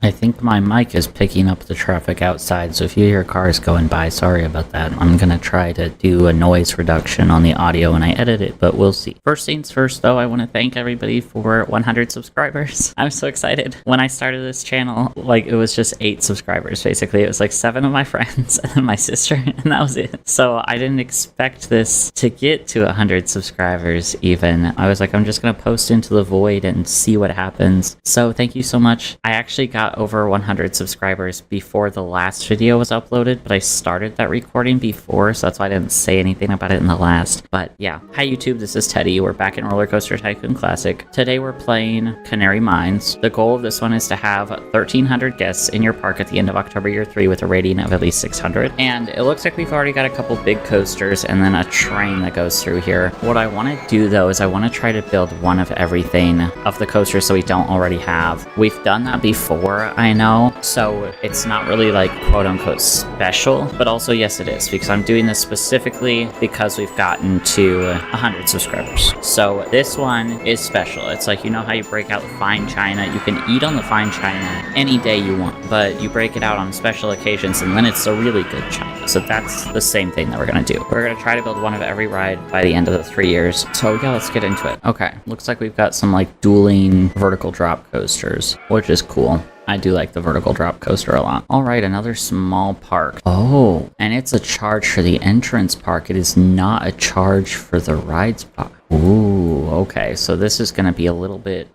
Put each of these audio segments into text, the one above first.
I think my mic is picking up the traffic outside, so if you hear cars going by, sorry about that. I'm gonna try to do a noise reduction on the audio when I edit it, but we'll see. First things first, though, I want to thank everybody for 100 subscribers. I'm so excited. When I started this channel, like, it was just 8 subscribers, basically. It was like 7 of my friends and then my sister, and that was it. So I didn't expect this to get to 100 subscribers, even. I was like, I'm just gonna post into the void and see what happens. So thank you so much. I actually got over 100 subscribers before the last video was uploaded, but I started that recording before, so that's why I didn't say anything about it in the last. But yeah, hi YouTube, this is Teddy. We're back in Roller Coaster Tycoon Classic. Today we're playing Canary Mines. The goal of this one is to have 1,300 guests in your park at the end of October Year 3 with a rating of at least 600. And it looks like we've already got a couple big coasters and then a train that goes through here. What I want to do though is I want to try to build one of everything of the coasters so we don't already have. We've done that before, I know, so it's not really like quote-unquote special, but also yes it is, because I'm doing this specifically because we've gotten to 100 subscribers. So this one is special. It's like, you know how you break out the fine china? You can eat on the fine china any day you want, but you break it out on special occasions and then it's a really good china. So that's the same thing that we're gonna do. We're gonna try to build one of every ride by the end of the 3 years. So yeah, let's get into it. Okay, looks like we've got some like dueling vertical drop coasters, which is cool. I do like the vertical drop coaster a lot. All right, another small park. Oh, and it's a charge for the entrance park. It is not a charge for the rides park. Ooh, okay, so this is going to be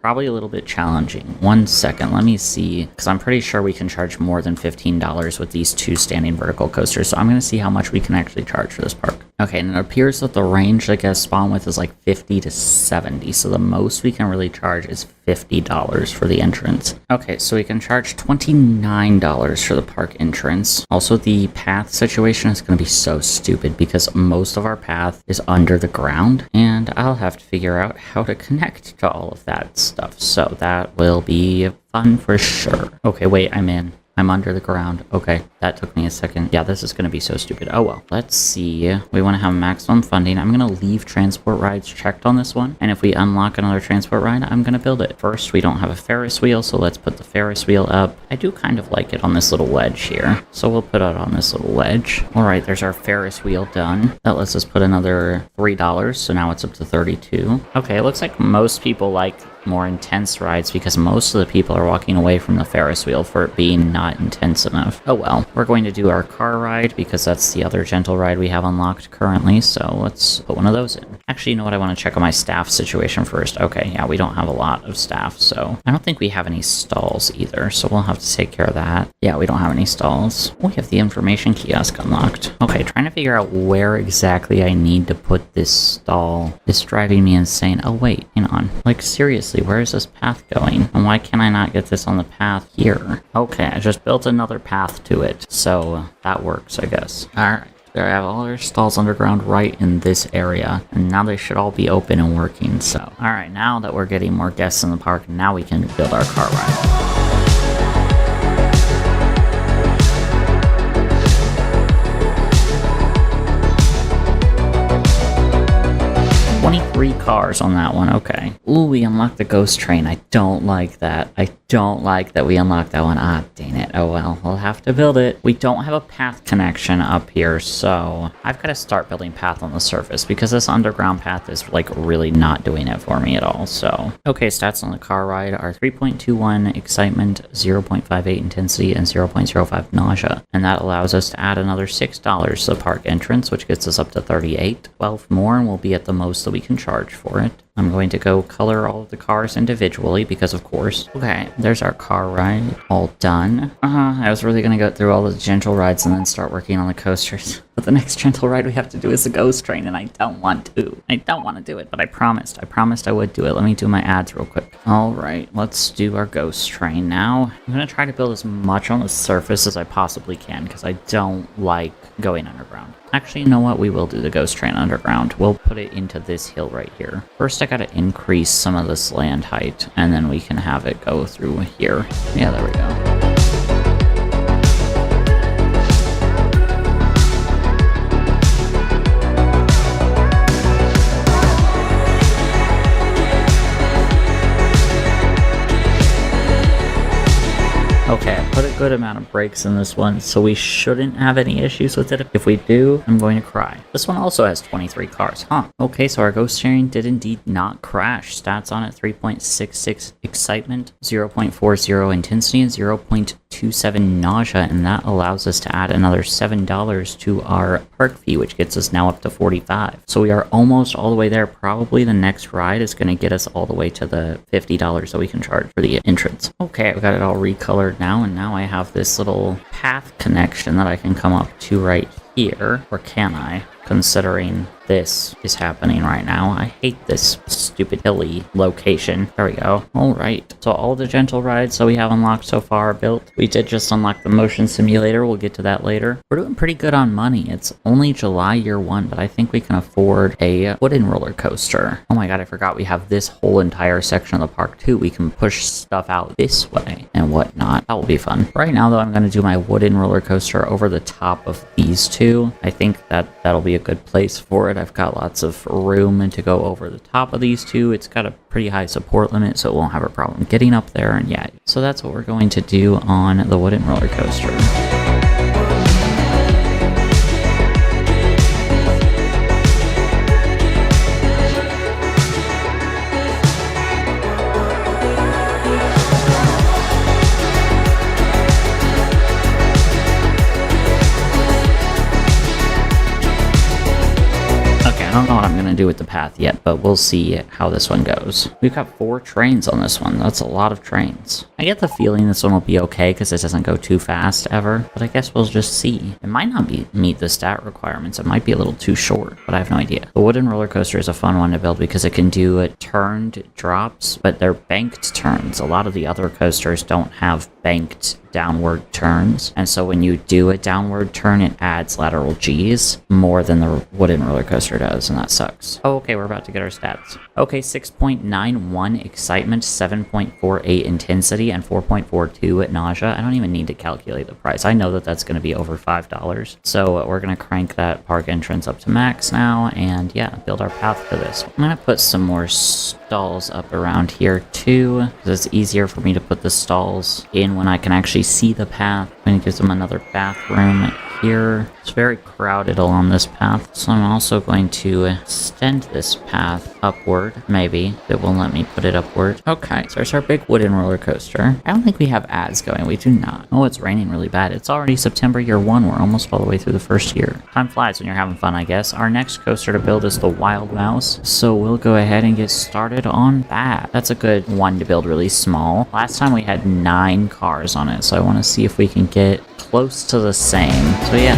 probably a little bit challenging. 1 second, let me see, because I'm pretty sure we can charge more than $15 with these 2 standing vertical coasters, so I'm going to see how much we can actually charge for this park. Okay, and it appears that the range, I guess, spawn width is like 50 to 70, so the most we can really charge is $50 for the entrance. Okay, so we can charge $29 for the park entrance. Also, the path situation is going to be so stupid because most of our path is under the ground, and I'll have to figure out how to connect to all of that stuff, so that will be fun for sure. Okay, wait, I'm under the ground. Okay, that took me a second. Yeah, this is going to be so stupid. Oh well. Let's see. We want to have maximum funding. I'm going to leave transport rides checked on this one. And if we unlock another transport ride, I'm going to build it. First, we don't have a Ferris wheel, so let's put the Ferris wheel up. I do kind of like it on this little wedge here, so we'll put it on this little wedge. All right, there's our Ferris wheel done. That lets us put another $3, so now it's up to 32. Okay, it looks like most people like more intense rides because most of the people are walking away from the Ferris wheel for it being not intense enough. Oh well, we're going to do our car ride because that's the other gentle ride we have unlocked currently, so let's put one of those in. Actually, you know what, I want to check on my staff situation first. Okay, yeah, we don't have a lot of staff, so I don't think we have any stalls either, so we'll have to take care of that. Yeah, we don't have any stalls. We have the information kiosk unlocked. Okay, trying to figure out where exactly I need to put this stall is driving me insane. Oh wait, hang on. Like seriously, where is this path going? And why can I not get this on the path here? Okay, I just built another path to it, so that works, I guess. Alright, there I have all our stalls underground right in this area, and now they should all be open and working, so. Alright, now that we're getting more guests in the park, now we can build our car ride. 23 cars on that one, okay. Ooh, we unlocked the ghost train. I don't like that. I don't like that we unlocked that one. Ah, dang it. Oh well, we'll have to build it. We don't have a path connection up here, so I've got to start building path on the surface because this underground path is like really not doing it for me at all, so. Okay, stats on the car ride are 3.21 excitement, 0.58 intensity, and 0.05 nausea. And that allows us to add another $6 to the park entrance, which gets us up to 38. 12 more and we'll be at the most that we can charge for it. I'm going to go color all of the cars individually because of course. Okay, there's our car ride all done. I was really going to go through all the gentle rides and then start working on the coasters. But the next gentle ride we have to do is the ghost train and I don't want to. I don't want to do it, but I promised I would do it. Let me do my ads real quick. All right, let's do our ghost train now. I'm going to try to build as much on the surface as I possibly can because I don't like going underground. Actually, you know what? We will do the ghost train underground. We'll put it into this hill right here. First, I gotta increase some of this land height, and then we can have it go through here. Yeah, there we go. Okay, I put a good amount of brakes in this one, so we shouldn't have any issues with it. If we do, I'm going to cry. This one also has 23 cars, huh? Okay, so our ghost steering did indeed not crash. Stats on it, 3.66 excitement, 0.40 intensity, and 0.27 nausea, and that allows us to add another $7 to our park fee, which gets us now up to 45. So we are almost all the way there. Probably the next ride is going to get us all the way to the $50 that we can charge for the entrance. Okay, I've got it all recolored now, and now I have this little path connection that I can come up to right here, or can I? Considering this is happening right now. I hate this stupid hilly location. There we go. Alright, so all the gentle rides that we have unlocked so far are built. We did just unlock the motion simulator. We'll get to that later. We're doing pretty good on money. It's only July year 1, but I think we can afford a wooden roller coaster. Oh my god, I forgot we have this whole entire section of the park too. We can push stuff out this way and whatnot. That will be fun. Right now though, I'm going to do my wooden roller coaster over the top of these two. I think that'll be a good place for it. I've got lots of room to go over the top of these two. It's got a pretty high support limit, so it won't have a problem getting up there. And yeah, so that's what we're going to do on the wooden roller coaster. I don't know what I'm going to do with the path yet, but we'll see how this one goes. We've got 4 trains on this one. That's a lot of trains. I get the feeling this one will be okay because it doesn't go too fast ever, but I guess we'll just see. It might not meet the stat requirements. It might be a little too short, but I have no idea. The wooden roller coaster is a fun one to build because it can do turned drops, but they're banked turns. A lot of the other coasters don't have banked downward turns, and so when you do a downward turn, it adds lateral G's more than the wooden roller coaster does, and that sucks. Oh, okay, we're about to get our stats. Okay, 6.91 excitement, 7.48 intensity, and 4.42 nausea. I don't even need to calculate the price. I know that that's going to be over $5. So we're going to crank that park entrance up to max now, and yeah, build our path for this. I'm going to put some more stalls up around here too, because it's easier for me to put the stalls in when I can actually see the path. I'm going to give them another bathroom here. It's very crowded along this path, so I'm also going to extend this path upward. Maybe it won't let me put it upward. Okay, so there's our big wooden roller coaster. I don't think we have ads going. We do not. Oh, it's raining really bad. It's already September year 1. We're almost all the way through the first year. Time flies when you're having fun, I guess. Our next coaster to build is the Wild Mouse, so we'll go ahead and get started on that. That's a good one to build really small. Last time we had 9 cars on it, so I want to see if we can get close to the same. So yeah.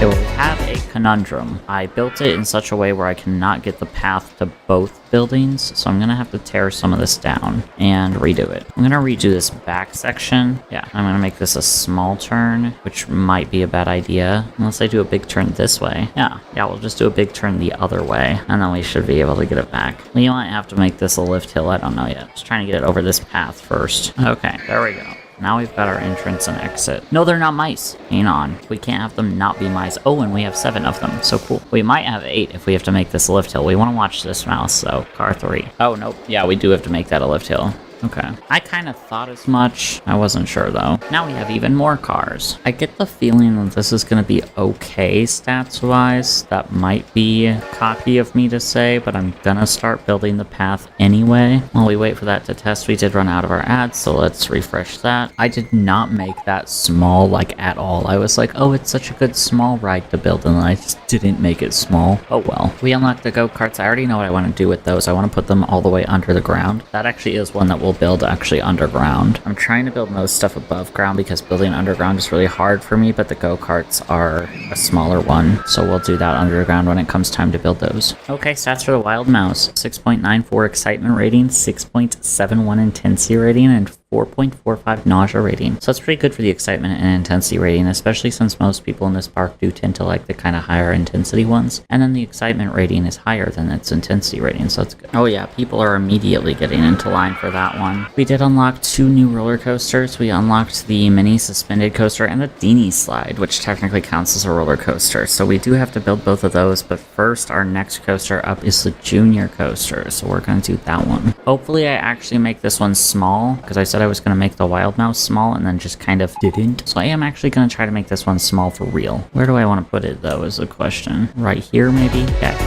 It will have a conundrum. I built it in such a way where I cannot get the path to both buildings, so I'm gonna have to tear some of this down and redo it. I'm gonna redo this back section. Yeah, I'm gonna make this a small turn, which might be a bad idea, unless I do a big turn this way. Yeah, we'll just do a big turn the other way, and then we should be able to get it back. We might have to make this a lift hill, I don't know yet. Just trying to get it over this path first. Okay, there we go. Now we've got our entrance and exit. No, they're not mice. Hang on. We can't have them not be mice. Oh, and we have 7 of them. So cool. We might have 8 if we have to make this a lift hill. We want to watch this mouse, though. Car 3. Oh, nope. Yeah, we do have to make that a lift hill. Okay. I kind of thought as much. I wasn't sure, though. Now we have even more cars. I get the feeling that this is going to be okay stats-wise. That might be cocky of me to say, but I'm going to start building the path anyway. While we wait for that to test, we did run out of our ads, so let's refresh that. I did not make that small, like, at all. I was like, oh, it's such a good small ride to build, and I just didn't make it small. Oh, well. We unlocked the go-karts. I already know what I want to do with those. I want to put them all the way under the ground. That actually is one that will build actually underground. I'm trying to build most stuff above ground because building underground is really hard for me, but the go-karts are a smaller one, so we'll do that underground when it comes time to build those. Okay, stats for the Wild Mouse. 6.94 excitement rating, 6.71 intensity rating, and 4.45 nausea rating. So that's pretty good for the excitement and intensity rating, especially since most people in this park do tend to like the kind of higher intensity ones. And then the excitement rating is higher than its intensity rating, so that's good. Oh yeah, people are immediately getting into line for that one. We did unlock 2 new roller coasters. We unlocked the mini suspended coaster and the Dingy Slide, which technically counts as a roller coaster. So we do have to build both of those, but first our next coaster up is the junior coaster, so we're going to do that one. Hopefully I actually make this one small, because I said I was going to make the Wild Mouse small and then just kind of didn't. So I am actually going to try to make this one small for real. Where do I want to put it though is the question. Right here maybe? Yeah.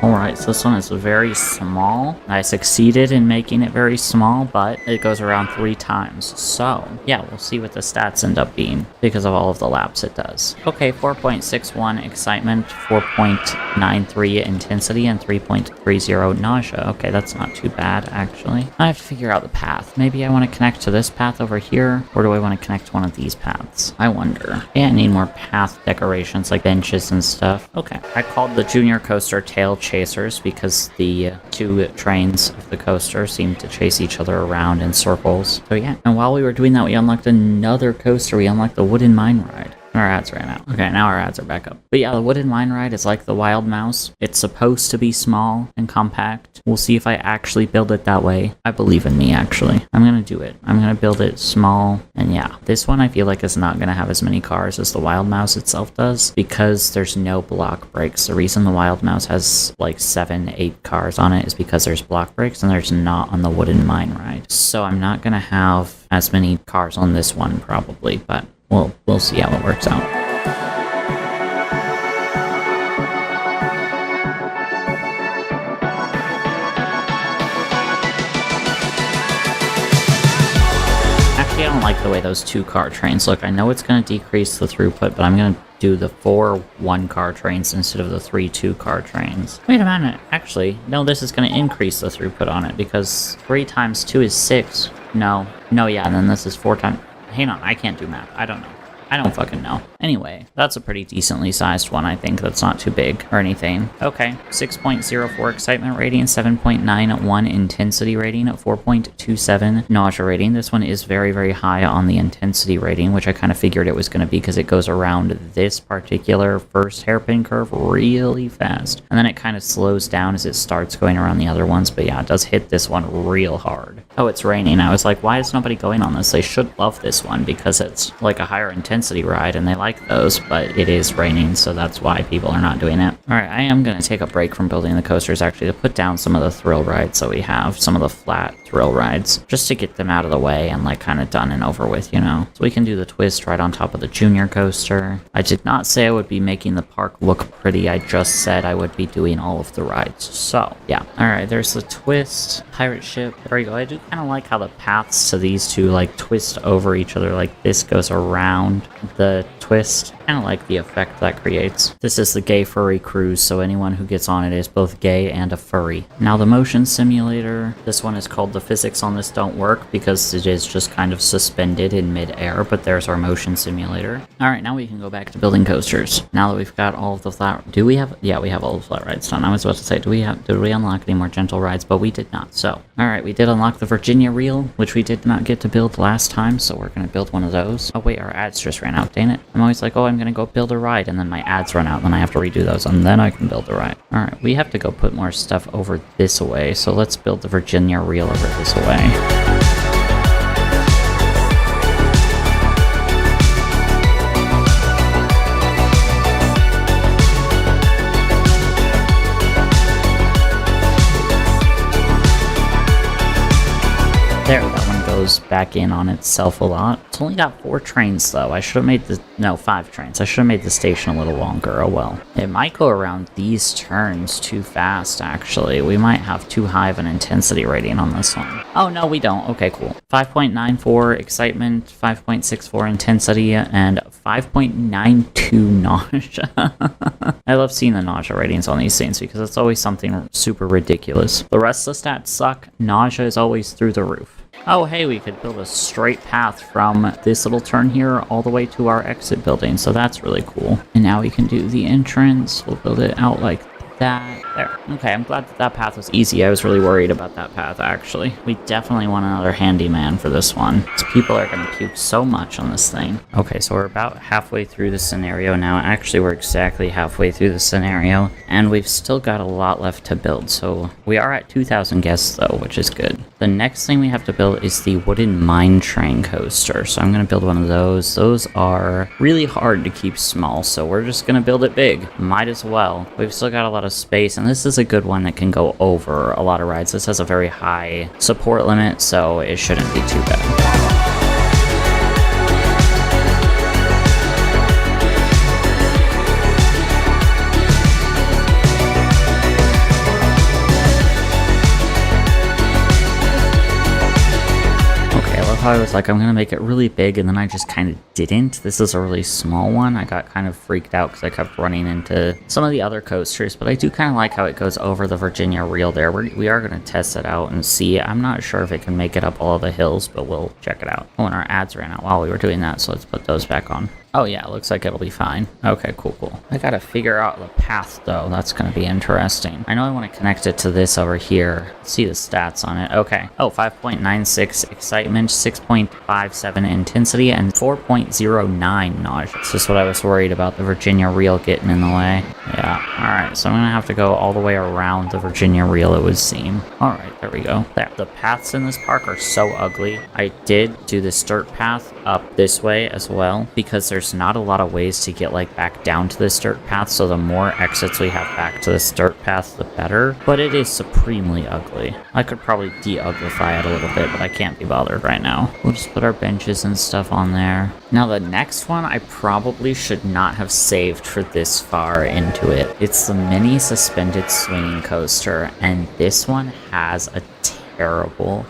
Alright, so this one is very small. I succeeded in making it very small, but it goes around 3 times. So, yeah, we'll see what the stats end up being because of all of the laps it does. Okay, 4.61 excitement, 4.93 intensity, and 3.30 nausea. Okay, that's not too bad, actually. I have to figure out the path. Maybe I want to connect to this path over here, or do I want to connect to one of these paths? I wonder. Yeah, I need more path decorations like benches and stuff. Okay, I called the junior coaster tail chasers because the 2 trains of the coaster seem to chase each other around in circles. So yeah, and while we were doing that, we unlocked another coaster. We unlocked the wooden mine ride. Our ads ran out. Okay, now our ads are back up. But yeah, the wooden mine ride is like the Wild Mouse. It's supposed to be small and compact. We'll see if I actually build it that way. I believe in me, actually. I'm gonna do it. I'm gonna build it small. And yeah, this one I feel like is not gonna have as many cars as the Wild Mouse itself does because there's no block brakes. The reason the Wild Mouse has like 7, 8 cars on it is because there's block brakes and there's not on the wooden mine ride. So I'm not gonna have as many cars on this one probably, but we'll see how it works out. Actually, I don't like the way those 2-car trains look. I know it's going to decrease the throughput, but I'm going to do the 4 1-car trains instead of the 3 2-car trains. Wait a minute. Actually, no, this is going to increase the throughput on it because 3 times 2 is 6. No, yeah, and then this is 4 times... Hang on, I can't do math. I don't know. I don't fucking know. Anyway, that's a pretty decently sized one, I think. That's not too big or anything. Okay, 6.04 excitement rating, 7.91 intensity rating, 4.27 nausea rating. This one is very, very high on the intensity rating, which I kind of figured it was going to be because it goes around this particular first hairpin curve really fast. And then it kind of slows down as it starts going around the other ones. But yeah, it does hit this one real hard. Oh, it's raining. I was like, why is nobody going on this? They should love this one because it's like a higher intensity ride and they like those, but it is raining, so that's why people are not doing it. Alright, I am going to take a break from building the coasters actually to put down some of the thrill rides that we have, some of the flat thrill rides, just to get them out of the way and like kind of done and over with, you know? So we can do the twist right on top of the junior coaster. I did not say I would be making the park look pretty, I just said I would be doing all of the rides. So, yeah. Alright, there's the twist, pirate ship. There we go. I do kind of like how the paths to these two like twist over each other, like this goes around the twist. Kind of like the effect that creates. This is the gay furry cruise, so anyone who gets on it is both gay and a furry. Now the motion simulator, this one is called the physics on this don't work because it is just kind of suspended in mid-air, but there's our motion simulator. Alright, now we can go back to building coasters. Now that we've got all of the flat... Do we have... Yeah, we have all the flat rides done. I was about to say, did we unlock any more gentle rides? But we did not, so... Alright, we did unlock the Virginia reel, which we did not get to build last time, so we're gonna build one of those. Oh wait, our ads just ran out, dang it. I'm always like, oh, I'm gonna go build a ride, and then my ads run out, then I have to redo those, and then I can build the ride. Alright, we have to go put more stuff over this way, so let's build the Virginia reel over this way. There, that one goes back in on itself a lot. It's only got 4 trains, though. I should have made the... No, 5 trains. I should have made the station a little longer. Oh, well. It might go around these turns too fast, actually. We might have too high of an intensity rating on this one. Oh, no, we don't. Okay, cool. 5.94 excitement, 5.64 intensity, and 5.92 nausea. I love seeing the nausea ratings on these things because it's always something super ridiculous. The rest of the stats suck. Nausea is always through the roof. Oh, hey, we could build a straight path from this little turn here all the way to our exit building, so that's really cool. And now we can do the entrance. We'll build it out like that. There. Okay, I'm glad that that path was easy. I was really worried about that path, actually. We definitely want another handyman for this one, because people are going to puke so much on this thing. Okay, so we're about halfway through the scenario now. Actually, we're exactly halfway through the scenario, and we've still got a lot left to build. So we are at 2,000 guests, though, which is good. The next thing we have to build is the wooden mine train coaster. So I'm going to build one of those. Those are really hard to keep small, so we're just going to build it big. Might as well. We've still got a lot of space, and this is a good one that can go over a lot of rides. This has a very high support limit, so it shouldn't be too bad. I was like, I'm gonna make it really big, and then I just kind of didn't. This is a really small one. I got kind of freaked out because I kept running into some of the other coasters, but I do kind of like how it goes over the Virginia Reel there. We are going to test it out and see. I'm not sure if it can make it up all the hills, but we'll check it out. Oh, and our ads ran out while we were doing that, so let's put those back on. Oh yeah, looks like it'll be fine. Okay, cool. I gotta figure out the path though. That's gonna be interesting. I know I want to connect it to this over here. Let's see the stats on it. Okay. Oh, 5.96 excitement, 6.57 intensity, and 4.09 nausea. It's just what I was worried about, the Virginia Reel getting in the way. Yeah, alright, so I'm gonna have to go all the way around the Virginia Reel, it would seem. Alright, there we go. There. The paths in this park are so ugly. I did do this dirt path up this way as well, because there's not a lot of ways to get like back down to this dirt path, so the more exits we have back to this dirt path, the better. But it is supremely ugly. I could probably de-uglify it a little bit, but I can't be bothered right now. We'll just put our benches and stuff on there. Now the next one I probably should not have saved for this far into it. It's the mini suspended swinging coaster, and this one has a terrible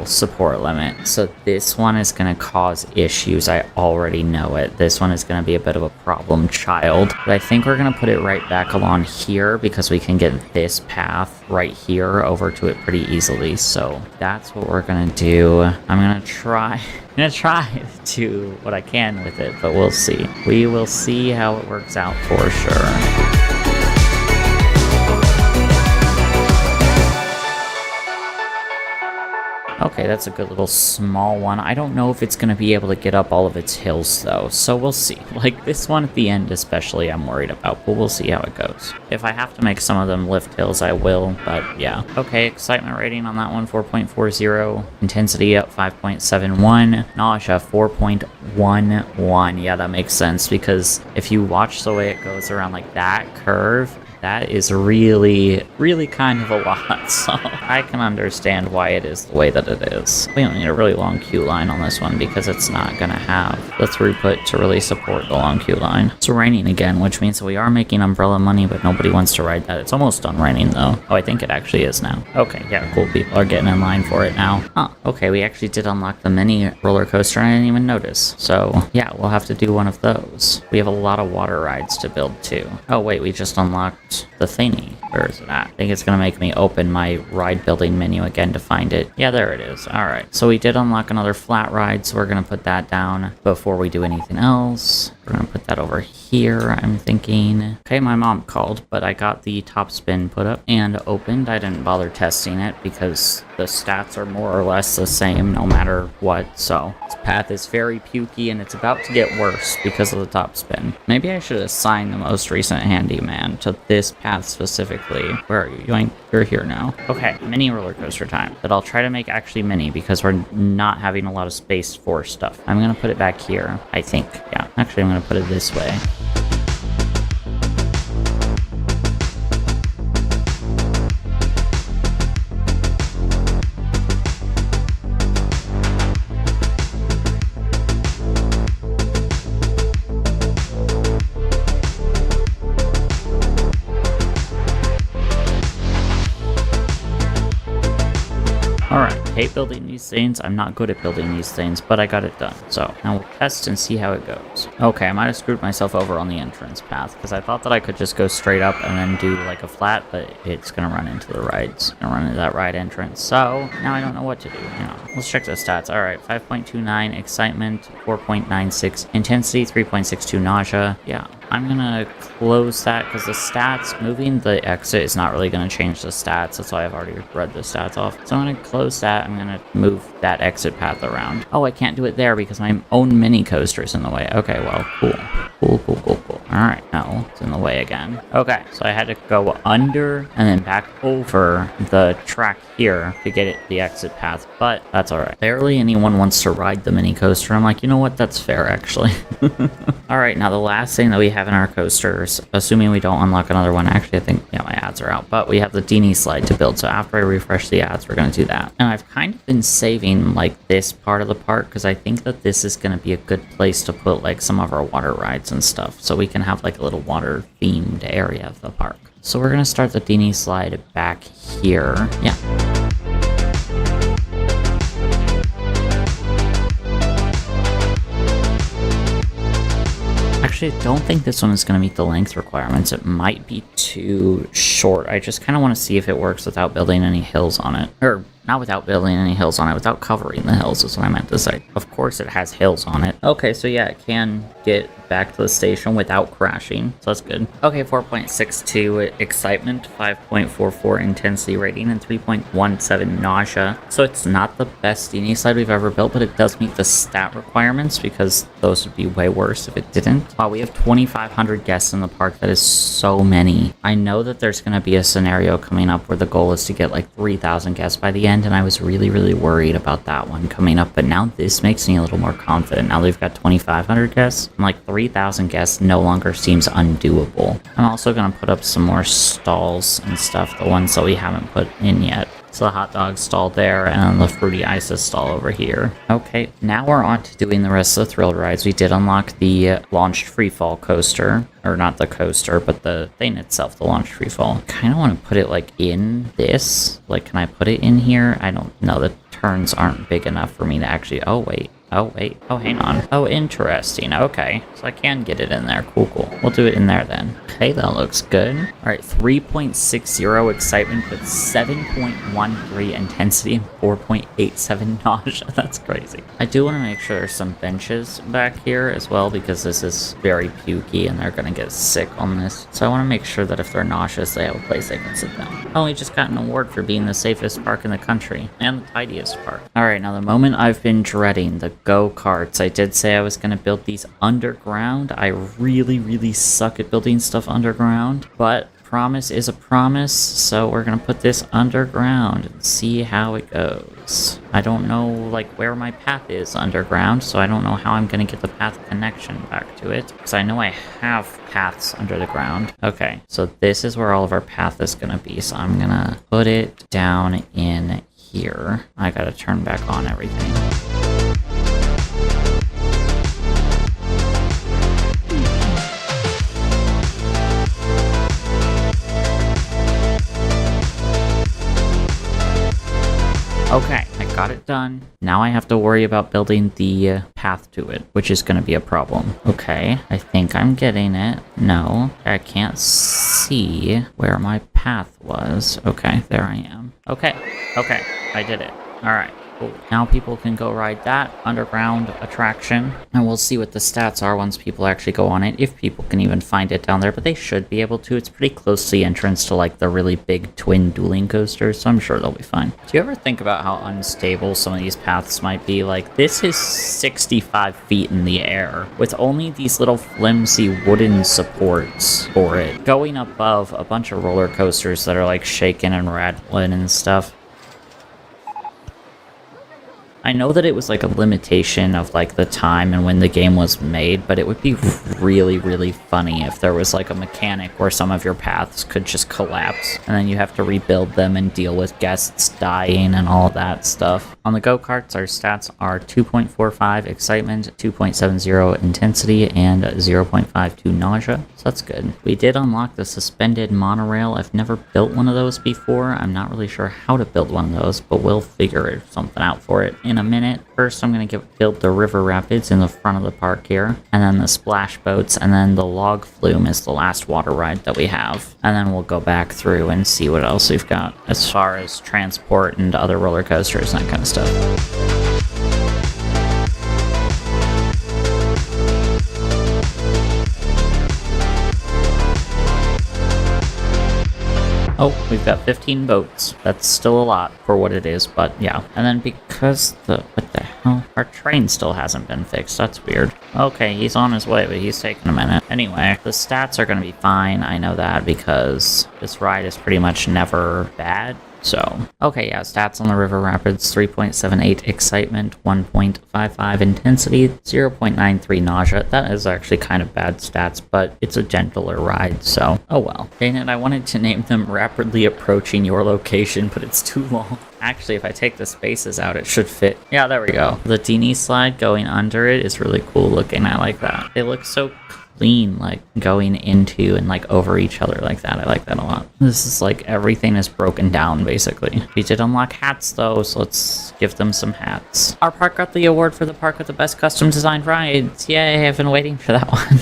support limit. So this one is going to cause issues. I already know it. This one is going to be a bit of a problem child. But I think we're going to put it right back along here because we can get this path right here over to it pretty easily. So that's what we're going to do. I'm going to try to do what I can with it, but we'll see. We will see how it works out for sure. Okay, that's a good little small one. I don't know if it's going to be able to get up all of its hills, though, so we'll see. Like, this one at the end especially I'm worried about, but we'll see how it goes. If I have to make some of them lift hills, I will, but yeah. Okay, excitement rating on that one, 4.40. Intensity up 5.71. Nausea, 4.11. Yeah, that makes sense, because if you watch the way it goes around like that curve, that is really kind of a lot, so I can understand why it is the way that it is. We don't need a really long queue line on this one because it's not going to have the throughput to really support the long queue line. It's raining again, which means that we are making umbrella money, but nobody wants to ride that. It's almost done raining, though. Oh, I think it actually is now. Okay, yeah, cool. People are getting in line for it now. Huh, okay, we actually did unlock the mini roller coaster, and I didn't even notice. So, yeah, we'll have to do one of those. We have a lot of water rides to build, too. Oh, wait, we just unlocked the thingy. Where is it at? I think it's going to make me open my ride building menu again to find it. Yeah, there it is. Alright, so we did unlock another flat ride, so we're going to put that down before we do anything else. We're going to put that over here, I'm thinking. Okay, my mom called, but I got the top spin put up and opened. I didn't bother testing it because the stats are more or less the same no matter what. So this path is very pukey and it's about to get worse because of the top spin. Maybe I should assign the most recent handyman to this path specifically. Where are you? You're here now. Okay, mini roller coaster time. But I'll try to make actually mini because we're not having a lot of space for stuff. I'm going to put it back here, I think. Yeah, actually I'm going to put it this way. Alright, hate building these things. I'm not good at building these things, but I got it done. So now we'll test and see how it goes. Okay, I might have screwed myself over on the entrance path because I thought that I could just go straight up and then do like a flat, but it's gonna run into the right. It's gonna run into that right entrance. So now I don't know what to do. Let's check the stats. Alright, 5.29 excitement, 4.96 intensity, 3.62 nausea. Yeah. I'm gonna close that because the stats, moving the exit is not really gonna change the stats. That's why I've already read the stats off. So I'm gonna close that. I'm gonna move that exit path around. Oh, I can't do it there because my own mini coaster is in the way. Okay, well, cool. Cool. Alright, no, it's in the way again. Okay, so I had to go under and then back over the track here to get it the exit path, but that's alright. Barely anyone wants to ride the mini coaster. I'm like, you know what? That's fair, actually. Alright, now the last thing that we have in our coasters, assuming we don't unlock another one, actually I think, yeah, my ads are out, but we have the Dingy Slide to build, so after I refresh the ads, we're going to do that. And I've kind of been saving, like, this part of the park, because I think that this is going to be a good place to put, like, some of our water rides and stuff, so we can have, like, a little water-themed area of the park. So we're going to start the Dingy Slide back here. Yeah. Actually, I don't think this one is going to meet the length requirements. It might be too short. I just kind of want to see if it works without building any hills on it. Or, not without building any hills on it, without covering the hills is what I meant to say. Of course it has hills on it. Okay, so yeah, it can get back to the station without crashing, so that's good. Okay, 4.62 excitement, 5.44 intensity rating, and 3.17 nausea. So it's not the best Dingy Slide we've ever built, but it does meet the stat requirements because those would be way worse if it didn't. Wow, we have 2,500 guests in the park. That is so many. I know that there's going to be a scenario coming up where the goal is to get like 3,000 guests by the end, and I was really worried about that one coming up, but now this makes me a little more confident. Now we've got 2,500 guests. I'm like 3,000 guests no longer seems undoable. I'm also going to put up some more stalls and stuff, the ones that we haven't put in yet. So the hot dog stall there, and then the fruity ices stall over here. Okay, now we're on to doing the rest of the thrill rides. We did unlock the launched freefall coaster. Or not the coaster, but the thing itself, the launched freefall. Kind of want to put it like in this. Like, can I put it in here? I don't know. The turns aren't big enough for me to actually... Oh, wait. Oh, hang on. Oh, interesting. Okay. So I can get it in there. Cool. We'll do it in there then. Okay, that looks good. All right, 3.60 excitement with 7.13 intensity and 4.87 nausea. That's crazy. I do want to make sure there's some benches back here as well because this is very pukey and they're going to get sick on this. So I want to make sure that if they're nauseous, they have a place they can sit down. Oh, we just got an award for being the safest park in the country and the tidiest park. All right, now the moment I've been dreading, the go-karts. I did say I was going to build these underground. I really suck at building stuff underground, but promise is a promise, so we're going to put this underground and see how it goes. I don't know, like, where my path is underground, so I don't know how I'm going to get the path connection back to it, because I know I have paths under the ground. Okay, so this is where all of our path is going to be, so I'm going to put it down in here. I got to turn back on everything. Okay, I got it done. Now I have to worry about building the path to it, which is going to be a problem. Okay, I think I'm getting it. No, I can't see where my path was. Okay, there I am. Okay, I did it. All right. Cool. Now people can go ride that underground attraction, and we'll see what the stats are once people actually go on it, if people can even find it down there, but they should be able to. It's pretty close to the entrance to like the really big twin dueling coasters, so I'm sure they'll be fine. Do you ever think about how unstable some of these paths might be? Like, this is 65 feet in the air with only these little flimsy wooden supports for it, going above a bunch of roller coasters that are like shaking and rattling and stuff. I know that it was like a limitation of like the time and when the game was made, but it would be really funny if there was like a mechanic where some of your paths could just collapse and then you have to rebuild them and deal with guests dying and all that stuff. On the go-karts, our stats are 2.45 excitement, 2.70 intensity, and 0.52 nausea. So that's good. We did unlock the suspended monorail. I've never built one of those before. I'm not really sure how to build one of those, but we'll figure something out for it in a minute. First, I'm going to build the river rapids in the front of the park here, and then the splash boats, and then the log flume is the last water ride that we have. And then we'll go back through and see what else we've got as far as transport and other roller coasters and that kind of stuff. Oh, we've got 15 boats. That's still a lot for what it is, but yeah. And then because what the hell? Our train still hasn't been fixed. That's weird. Okay, he's on his way, but he's taking a minute. Anyway, the stats are going to be fine. I know that because this ride is pretty much never bad. So, okay, yeah, stats on the River Rapids, 3.78 excitement, 1.55 intensity, 0.93 nausea. That is actually kind of bad stats, but it's a gentler ride, so, oh well. Dang it, I wanted to name them Rapidly Approaching Your Location, but it's too long. Actually, if I take the spaces out, it should fit. Yeah, there we go. The Dingy Slide going under it is really cool looking. I like that. It looks so clean, like going into and like over each other like that. I like that a lot. This is like everything is broken down basically. We did unlock hats though, so let's give them some hats. Our park got the award for the park with the best custom designed rides. Yay, I've been waiting for that one.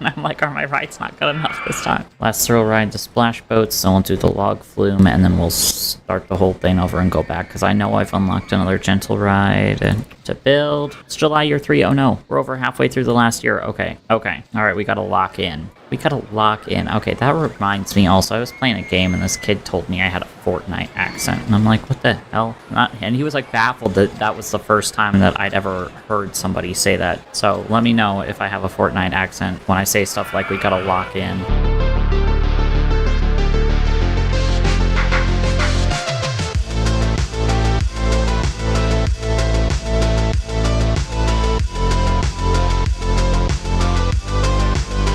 I'm like, are my rides not good enough this time? Last thrill ride, the splash boats, then we'll do the log flume, and then we'll start the whole thing over and go back, because I know I've unlocked another gentle ride to build. It's July year 3. Oh no, we're over halfway through the last year. Okay. Alright, we gotta lock in. Okay, that reminds me also, I was playing a game and this kid told me I had a Fortnite accent. And I'm like, what the hell? And he was like baffled that that was the first time that I'd ever heard somebody say that. So let me know if I have a Fortnite accent when I say stuff like we gotta lock in.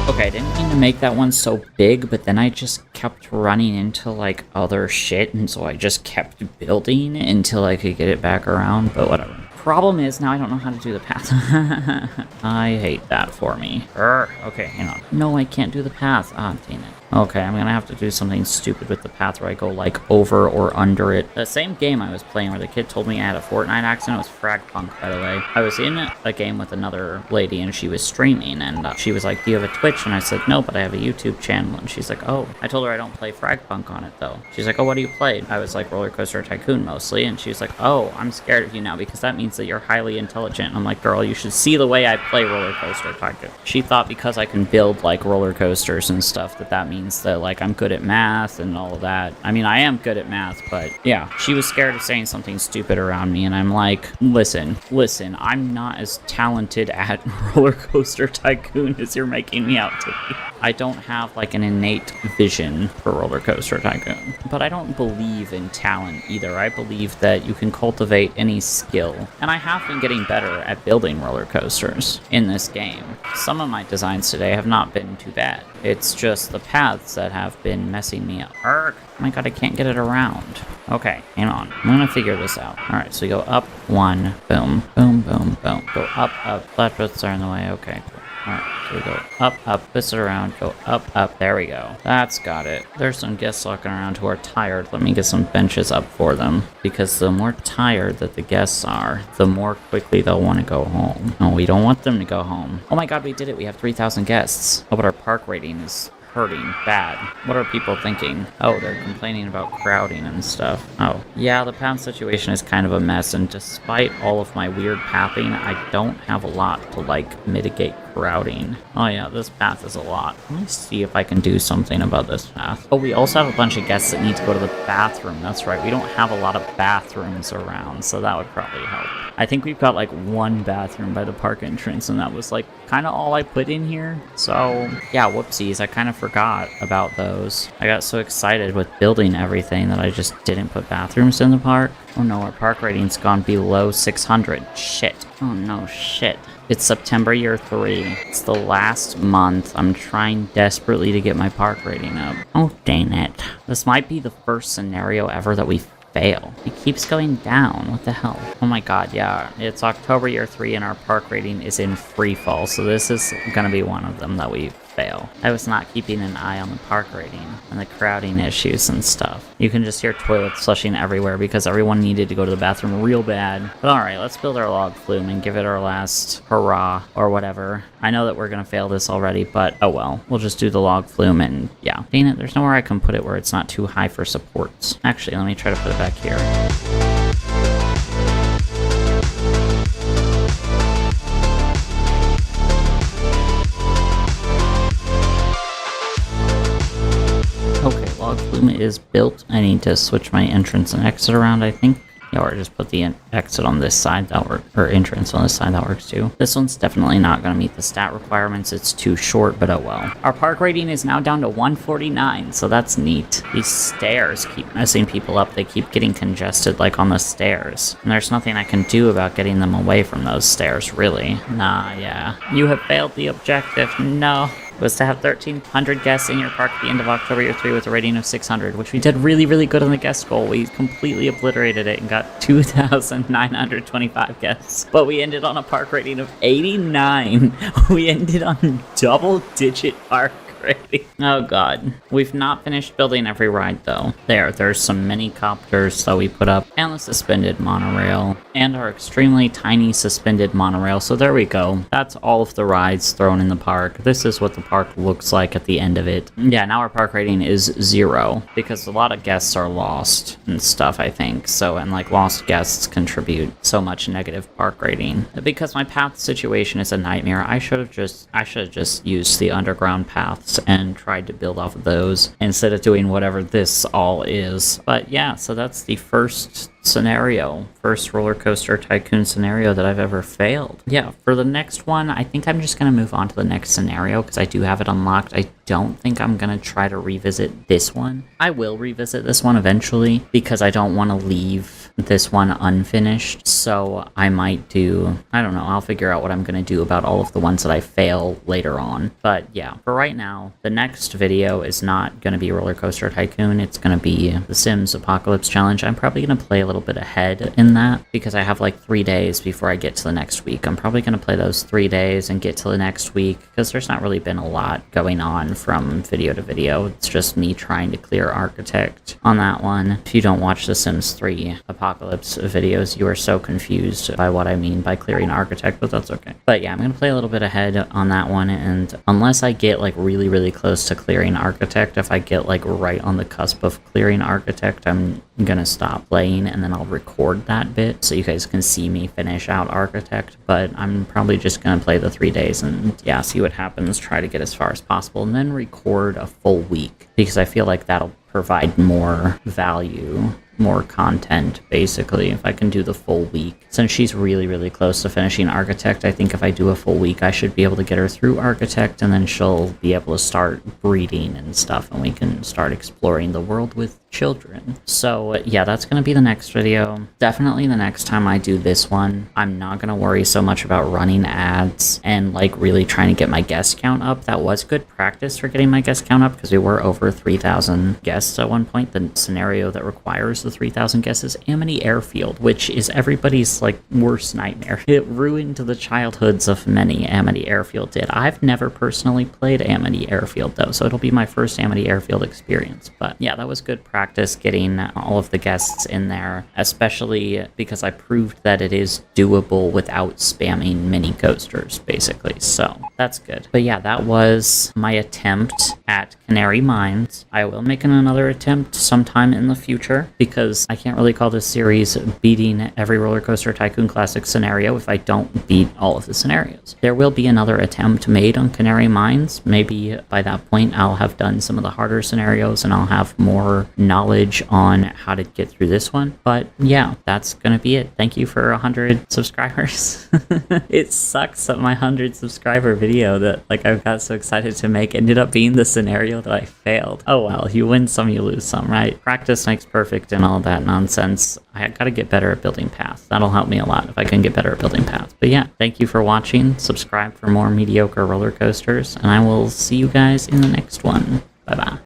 Okay, I didn't mean to make that one so big, but then I just kept running into, like, other shit, and so I just kept building until I could get it back around, but whatever. Problem is, now I don't know how to do the path. I hate that for me. Okay, hang on. No, I can't do the path. Ah, dang it. Okay, I'm gonna have to do something stupid with the path where I go, like, over or under it. The same game I was playing where the kid told me I had a Fortnite accent, it was Fragpunk, by the way. I was in a game with another lady, and she was streaming, and she was like, do you have a Twitch? And I said, no, but I have a YouTube channel. And she's like, oh. I told her I don't play Fragpunk on it, though. She's like, oh, what do you play? I was like, Roller Coaster Tycoon, mostly. And she's like, oh, I'm scared of you now, because that means that you're highly intelligent. And I'm like, girl, you should see the way I play Roller Coaster Tycoon. She thought because I can build, like, roller coasters and stuff, that means that, like, I'm good at math and all of that. I mean, I am good at math, but yeah, she was scared of saying something stupid around me, and I'm like, listen, I'm not as talented at Roller Coaster Tycoon as you're making me out to be. I don't have, like, an innate vision for Roller Coaster Tycoon. But I don't believe in talent either. I believe that you can cultivate any skill. And I have been getting better at building roller coasters in this game. Some of my designs today have not been too bad. It's just the paths that have been messing me up. Oh my god, I can't get it around. Okay, hang on. I'm gonna figure this out. Alright, so we go up one, boom, boom, boom, boom. Go up, flat boats are in the way, okay, cool. Alright, so we go up, twist it around, go up, there we go. That's got it. There's some guests walking around who are tired. Let me get some benches up for them. Because the more tired that the guests are, the more quickly they'll want to go home. No, we don't want them to go home. Oh my god, we did it. We have 3,000 guests. Oh, but our park rating is hurting bad. What are people thinking? Oh, they're complaining about crowding and stuff. Oh, yeah, the path situation is kind of a mess, and despite all of my weird pathing, I don't have a lot to, like, mitigate crowding. Oh yeah, this path is a lot. Let me see if I can do something about this path. Oh, we also have a bunch of guests that need to go to the bathroom. That's right, we don't have a lot of bathrooms around, so that would probably help. I think we've got, like, one bathroom by the park entrance, and that was, like, kind of all I put in here. So, yeah, whoopsies, I kind of forgot about those. I got so excited with building everything that I just didn't put bathrooms in the park. Oh no, our park rating's gone below 600. Shit. Oh no, shit. It's September year 3. It's the last month. I'm trying desperately to get my park rating up. Oh, dang it. This might be the first scenario ever that we fail. It keeps going down. What the hell? Oh my god, yeah. It's October year 3 and our park rating is in free fall, so this is gonna be one of them that we fail. I was not keeping an eye on the park rating and the crowding issues and stuff. You can just hear toilets flushing everywhere because everyone needed to go to the bathroom real bad. But alright, let's build our log flume and give it our last hurrah or whatever. I know that we're gonna fail this already, but oh well. We'll just do the log flume and yeah. Dang it, there's nowhere I can put it where it's not too high for supports. Actually, let me try to put it back here. Okay, log flume is built. I need to switch my entrance and exit around, I think. Yeah, or just put the exit on this side, that works, or entrance on this side, that works too. This one's definitely not going to meet the stat requirements. It's too short, but oh well. Our park rating is now down to 149, so that's neat. These stairs keep messing people up. They keep getting congested, like on the stairs. And there's nothing I can do about getting them away from those stairs, really. Nah, yeah. You have failed the objective. No. Was to have 1,300 guests in your park at the end of October Year 3 with a rating of 600, which we did really, really good on the guest goal. We completely obliterated it and got 2,925 guests. But we ended on a park rating of 89. We ended on double-digit park rating. Oh god. We've not finished building every ride though. There's some mini copters that we put up, and the suspended monorail, and our extremely tiny suspended monorail. So there we go. That's all of the rides thrown in the park. This is what the park looks like at the end of it. Yeah, now our park rating is 0 because a lot of guests are lost and stuff, I think. So, and like lost guests contribute so much negative park rating. Because my path situation is a nightmare, I should have just used the underground paths and tried to build off of those instead of doing whatever this all is. But yeah, so that's the first roller coaster tycoon scenario that I've ever failed. Yeah, for the next one, I think I'm just gonna move on to the next scenario because I do have it unlocked. I don't think I'm gonna try to revisit this one. I will revisit this one eventually because I don't want to leave this one unfinished. So I might do, I don't know, I'll figure out what I'm gonna do about all of the ones that I fail later on. But yeah, for right now, the next video is not gonna be Roller Coaster Tycoon. It's gonna be the Sims Apocalypse Challenge. I'm probably gonna play a little bit ahead in that because I have like 3 days before I get to the next week. I'm probably going to play those 3 days and get to the next week because there's not really been a lot going on from video to video. It's just me trying to clear Architect on that one. If you don't watch the Sims 3 Apocalypse videos, you are so confused by what I mean by clearing Architect, but that's okay. But yeah, I'm going to play a little bit ahead on that one, and unless I get like really, really close to clearing Architect, if I get like right on the cusp of clearing Architect, I'm going to stop playing and then I'll record that bit so you guys can see me finish out Architect. But I'm probably just going to play the 3 days and yeah, see what happens, try to get as far as possible, and then record a full week because I feel like that'll provide more value, more content, basically, if I can do the full week. Since she's really, really close to finishing Architect, I think if I do a full week, I should be able to get her through Architect, and then she'll be able to start breeding and stuff, and we can start exploring the world with children. So yeah, that's going to be the next video. Definitely the next time I do this one, I'm not going to worry so much about running ads and like really trying to get my guest count up. That was good practice for getting my guest count up because we were over 3,000 guests at one point. The scenario that requires the 3,000 guests is Amity Airfield, which is everybody's like worst nightmare. It ruined the childhoods of many. Amity Airfield did. I've never personally played Amity Airfield though, so it'll be my first Amity Airfield experience. But yeah, that was good practice getting all of the guests in there, especially because I proved that it is doable without spamming mini coasters, basically. So that's good. But yeah, that was my attempt at Canary Mines. I will make another attempt sometime in the future because I can't really call this series beating every Roller Coaster Tycoon Classic scenario if I don't beat all of the scenarios. There will be another attempt made on Canary Mines. Maybe by that point I'll have done some of the harder scenarios and I'll have more knowledge on how to get through this one. But yeah, that's gonna be it. Thank you for 100 subscribers. It sucks that my 100 subscriber video that like I got so excited to make ended up being the scenario that I failed. Oh well, you win some, you lose some, right? Practice makes perfect and all that nonsense. I gotta get better at building paths. That'll help me a lot if I can get better at building paths. But yeah, thank you for watching. Subscribe for more mediocre roller coasters, and I will see you guys in the next one. Bye bye.